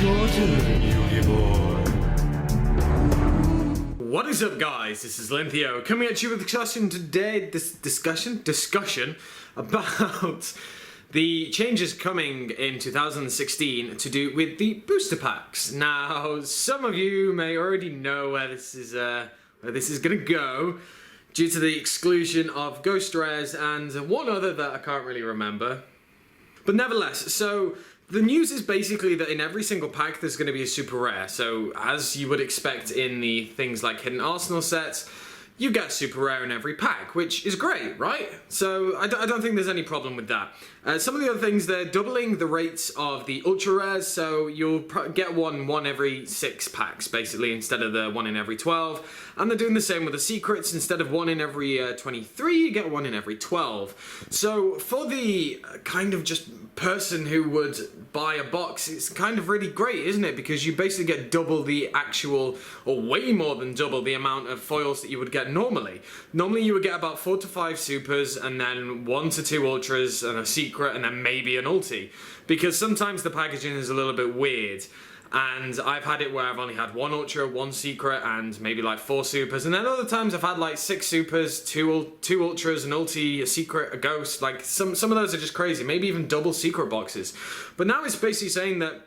Your turn, Yugi boy. What is up, guys? This is Linthio coming at you with a discussion today. Discussion about the changes coming in 2016 to do with the booster packs. Now, some of you may already know where this is gonna go, due to the exclusion of Ghost Rares and one other that I can't really remember. But nevertheless, so the news is basically that in every single pack there's going to be a super rare. So as you would expect in the things like Hidden Arsenal sets, you get super rare in every pack, which is great, right? So I don't think there's any problem with that. Some of the other things, they're doubling the rates of the ultra rares, so you'll get one every 6 packs, basically, instead of the 1 in every 12. And they're doing the same with the secrets. Instead of 1 in every 23, you get 1 in every 12. So for the kind of just person who would buy a box, it's kind of really great, isn't it? Because you basically get double the actual, or way more than double the amount of foils that you would get normally. Normally you would get about 4 to 5 supers, and then 1 to 2 ultras, and a secret, and then maybe an ulti. Because sometimes the packaging is a little bit weird. And I've had it where I've only had 1 ultra, 1 secret, and maybe like 4 supers. And then other times I've had like 6 supers, 2 ultras, an ulti, a secret, a ghost. Like some of those are just crazy. Maybe even double secret boxes. But now it's basically saying that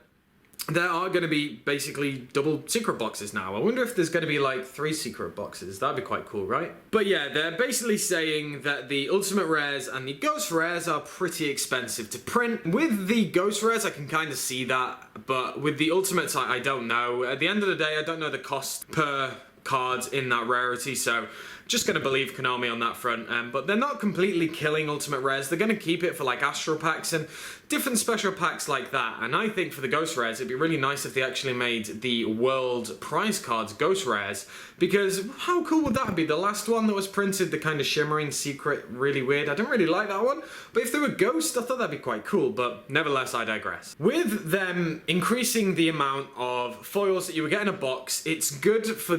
there are going to be basically double secret boxes now. I wonder if there's going to be like 3 secret boxes. That'd be quite cool, right? But yeah, they're basically saying that the ultimate rares and the ghost rares are pretty expensive to print. With the ghost rares, I can kind of see that, but with the ultimates, I don't know. At the end of the day, I don't know the cost per card in that rarity, so just going to believe Konami on that front. But they're not completely killing ultimate rares. They're going to keep it for like astral packs and different special packs like that. And I think for the ghost rares, it'd be really nice if they actually made the world prize cards ghost rares, because how cool would that be? The last one that was printed, the kind of shimmering secret, really weird. I don't really like that one, but if they were ghost, I thought that'd be quite cool. But nevertheless, I digress. With them increasing the amount of foils that you would get in a box, it's good for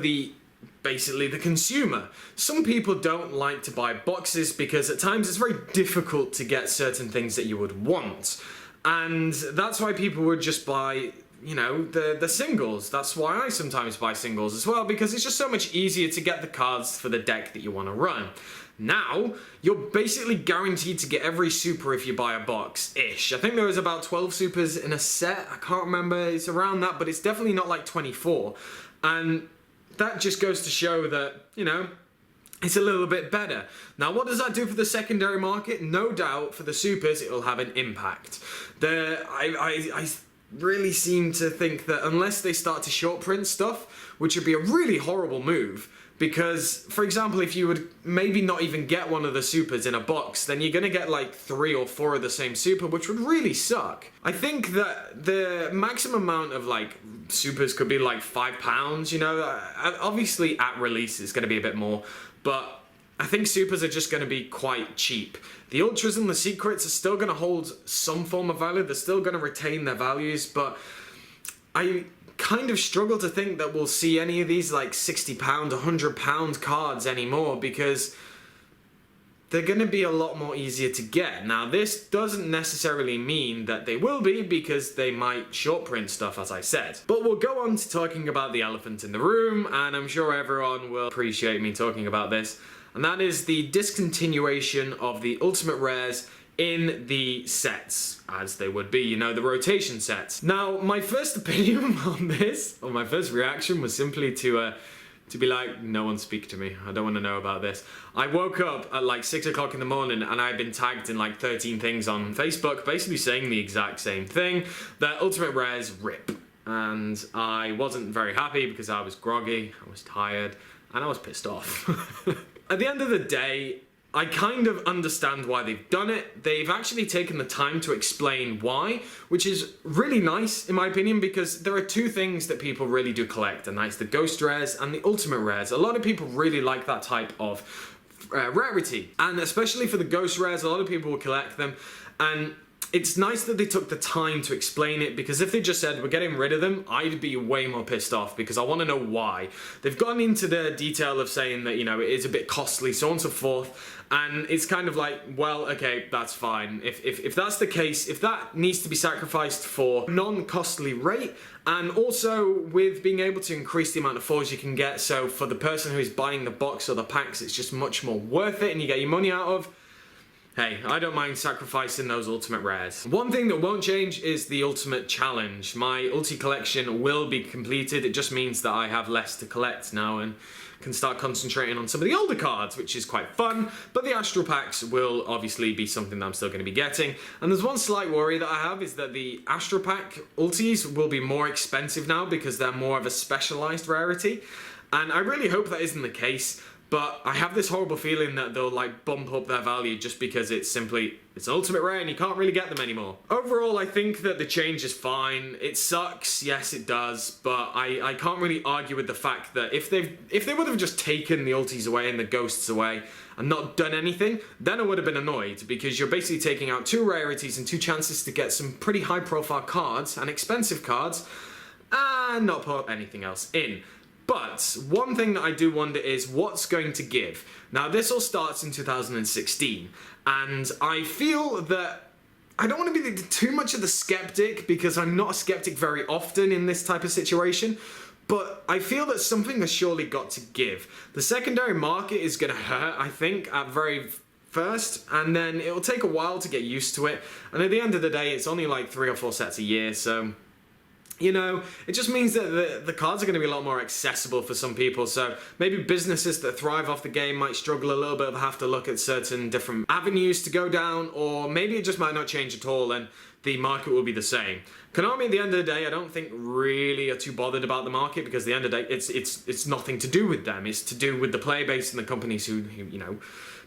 basically the consumer. Some people don't like to buy boxes because at times it's very difficult to get certain things that you would want. And that's why people would just buy, you know, the singles. That's why I sometimes buy singles as well, because it's just so much easier to get the cards for the deck that you want to run. Now, you're basically guaranteed to get every super if you buy a box-ish. I think there was about 12 supers in a set. I can't remember. It's around that, but it's definitely not like 24. And that just goes to show that, you know, it's a little bit better. Now, what does that do for the secondary market? No doubt for the supers, it'll have an impact. I really seem to think that unless they start to short print stuff, which would be a really horrible move, because, for example, if you would maybe not even get one of the supers in a box, then you're going to get like 3 or 4 of the same super, which would really suck. I think that the maximum amount of like supers could be like £5, you know. Obviously at release it's going to be a bit more, but I think supers are just going to be quite cheap. The ultras and the secrets are still going to hold some form of value. They're still going to retain their values, but I kind of struggle to think that we'll see any of these like £60, £100 cards anymore, because they're going to be a lot more easier to get. Now, this doesn't necessarily mean that they will be, because they might short print stuff, as I said. But we'll go on to talking about the elephant in the room, and I'm sure everyone will appreciate me talking about this, and that is the discontinuation of the ultimate rares in the sets, as they would be, you know, the rotation sets. Now, my first opinion on this, or my first reaction, was simply to be like, no one speak to me, I don't want to know about this. I woke up at like 6 o'clock in the morning and I'd been tagged in like 13 things on Facebook basically saying the exact same thing, that ultimate rares RIP. And I wasn't very happy because I was groggy, I was tired, and I was pissed off. At the end of the day, I kind of understand why they've done it. They've actually taken the time to explain why, which is really nice in my opinion, because there are 2 things that people really do collect, and that's the ghost rares and the ultimate rares. A lot of people really like that type of rarity, and especially for the ghost rares, a lot of people will collect them. And it's nice that they took the time to explain it, because if they just said we're getting rid of them, I'd be way more pissed off, because I want to know why. They've gone into the detail of saying that, you know, it is a bit costly, so on and so forth, and it's kind of like, well, okay, that's fine. If that's the case, if that needs to be sacrificed for non-costly rate, and also with being able to increase the amount of foils you can get, so for the person who is buying the box or the packs, it's just much more worth it and you get your money out of, hey, I don't mind sacrificing those ultimate rares. One thing that won't change is the ultimate challenge. My ulti collection will be completed. It just means that I have less to collect now and can start concentrating on some of the older cards, which is quite fun, but the Astral Packs will obviously be something that I'm still going to be getting. And there's one slight worry that I have, is that the Astral Pack ultis will be more expensive now because they're more of a specialized rarity, and I really hope that isn't the case. But I have this horrible feeling that they'll like bump up their value just because it's ultimate rare and you can't really get them anymore. Overall, I think that the change is fine. It sucks, yes it does, but I can't really argue with the fact that if they would have just taken the ultis away and the ghosts away and not done anything, then I would have been annoyed, because you're basically taking out 2 rarities and 2 chances to get some pretty high profile cards and expensive cards and not put anything else in. But one thing that I do wonder is what's going to give. Now this all starts in 2016, and I feel that I don't want to be too much of the skeptic, because I'm not a skeptic very often in this type of situation, but I feel that something has surely got to give. The secondary market is going to hurt, I think, at very first, and then it'll take a while to get used to it, and at the end of the day it's only like 3 or 4 sets a year, so you know, it just means that the cards are going to be a lot more accessible for some people, so maybe businesses that thrive off the game might struggle a little bit, have to look at certain different avenues to go down, or maybe it just might not change at all and the market will be the same. Konami, at the end of the day, I don't think really are too bothered about the market, because at the end of the day, it's nothing to do with them. It's to do with the player base and the companies who you know,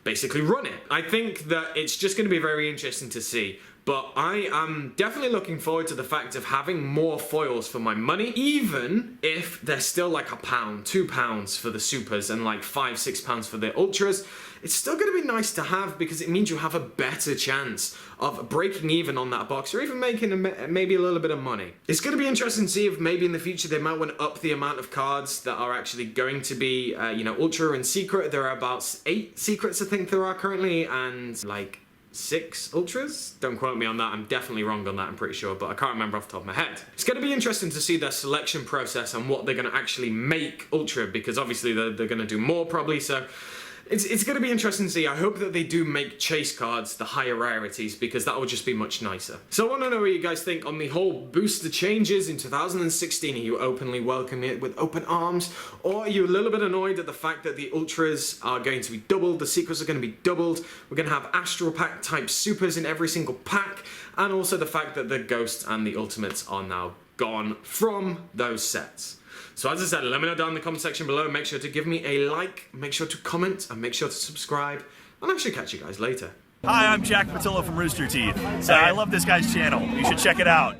basically run it. I think that it's just going to be very interesting to see. But I am definitely looking forward to the fact of having more foils for my money, even if they're still like £1, £2 for the supers and like £5, £6 for the ultras. It's still going to be nice to have, because it means you have a better chance of breaking even on that box, or even making maybe a little bit of money. It's going to be interesting to see if maybe in the future they might want to up the amount of cards that are actually going to be, you know, ultra and secret. There are about 8 secrets I think there are currently, and like 6 ultras? Don't quote me on that, I'm definitely wrong on that, I'm pretty sure, but I can't remember off the top of my head. It's going to be interesting to see their selection process and what they're going to actually make ultra, because obviously they're going to do more probably, so it's going to be interesting to see. I hope that they do make chase cards the higher rarities, because that will just be much nicer. So I want to know what you guys think on the whole booster changes in 2016. Are you openly welcoming it with open arms, or are you a little bit annoyed at the fact that the ultras are going to be doubled, the secrets are going to be doubled, we're going to have Astral Pack type supers in every single pack, and also the fact that the ghosts and the ultimates are now gone from those sets? So as I said, let me know down in the comment section below. Make sure to give me a like, make sure to comment, and make sure to subscribe. And I should catch you guys later. Hi, I'm Jack Patillo from Rooster Teeth. So I love this guy's channel. You should check it out.